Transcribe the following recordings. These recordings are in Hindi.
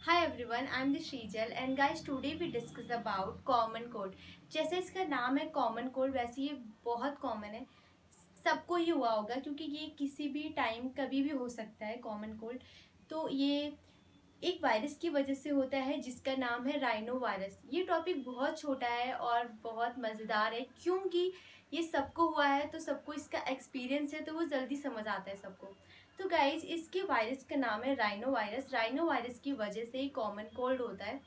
Hi everyone, I'm the Srijal and guys today we discuss about common cold. जैसे इसका नाम है कॉमन कोल्ड वैसे ये बहुत कॉमन है, सबको ही हुआ होगा क्योंकि ये किसी भी टाइम कभी भी हो सकता है कॉमन कोल्ड। तो ये एक वायरस की वजह से होता है जिसका नाम है राइनो वायरस। ये टॉपिक बहुत छोटा है और बहुत मज़ेदार है क्योंकि ये सबको हुआ है तो सबको इसका एक्सपीरियंस है तो वो जल्दी समझ आता है सबको। तो गाइज इसके वायरस का नाम है राइनो वायरस। राइनो वायरस की वजह से ही कॉमन कोल्ड होता है।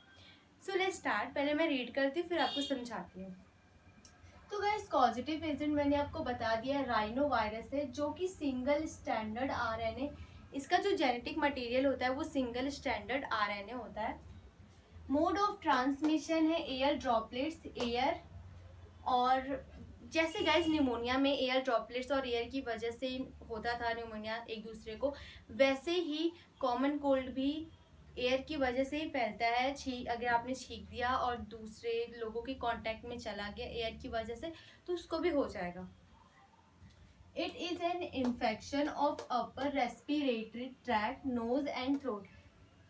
So let's start. पहले मैं रीड करती हूँ फिर आपको समझाती हूँ। तो गाइस पॉजिटिव एजेंट मैंने आपको बता दिया है राइनो वायरस है जो कि सिंगल स्टैंडर्ड आरएनए, इसका जो जेनेटिक मटेरियल होता है वो सिंगल स्टैंडर्ड आरएनए होता है। मोड ऑफ ट्रांसमिशन है एयर ड्रॉपलेट्स, एयर। और जैसे गाइस निमोनिया में एयर ड्रॉपलेट्स और एयर की वजह से होता था निमोनिया एक दूसरे को, वैसे ही कॉमन कोल्ड भी एयर की वजह से ही फैलता है। अगर आपने छींक दिया और दूसरे लोगों के कांटेक्ट में चला गया एयर की वजह से तो उसको भी हो जाएगा। It is an infection of upper respiratory tract, nose and throat.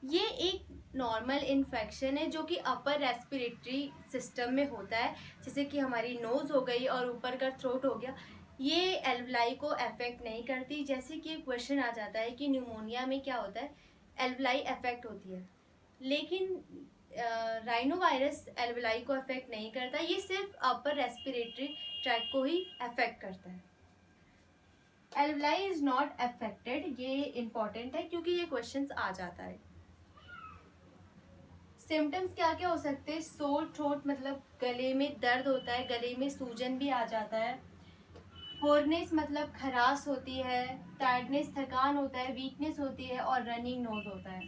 ये एक नॉर्मल इन्फेक्शन है जो कि अपर रेस्पिरेटरी सिस्टम में होता है, जैसे कि हमारी नोज हो गई और ऊपर का थ्रोट हो गया। ये एल्वलाई को अफेक्ट नहीं करती। जैसे कि क्वेश्चन आ जाता है कि न्यूमोनिया में क्या होता है, एल्वलाई अफेक्ट होती है, लेकिन राइनो वायरस एल्वलाई को अफेक्ट नहीं करता। ये सिर्फ अपर रेस्पिरेटरी ट्रैक को ही अफेक्ट करता है। एल्वलाई इज नॉट अफेक्टेड, ये इंपॉर्टेंट है क्योंकि ये क्वेश्चंस आ जाता है। सिम्टम्स क्या क्या हो सकते हैं? सोर थ्रोट मतलब गले में दर्द होता है, गले में सूजन भी आ जाता है। होरनेस मतलब खराश होती है, टायर्डनेस थकान होता है, वीकनेस होती है और रनिंग नोज होता है।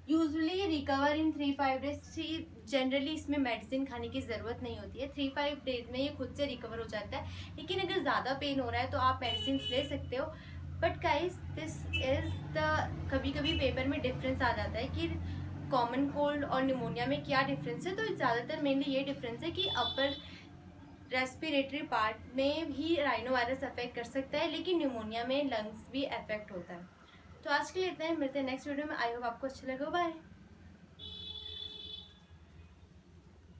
यूजुअली रिकवर इन 3-5 डेज। जनरली इसमें मेडिसिन खाने की ज़रूरत नहीं होती है, 3-5 डेज में ये खुद से रिकवर हो जाता है। लेकिन अगर ज़्यादा पेन हो रहा है तो आप मेडिसिन ले सकते हो। But guys this is the, कभी कभी पेपर में डिफरेंस आ जाता है कि कॉमन कोल्ड और निमोनिया में क्या डिफरेंस है। तो ज़्यादातर मेनली ये डिफरेंस है कि अपर रेस्पिरेटरी पार्ट में भी राइनो वायरस अफेक्ट कर सकता है, लेकिन निमोनिया में लंग्स भी अफेक्ट होता है। तो आज के लिए इतना ही, मिलते हैं नेक्स्ट वीडियो में। आई होप आपको अच्छा लगा। बाय।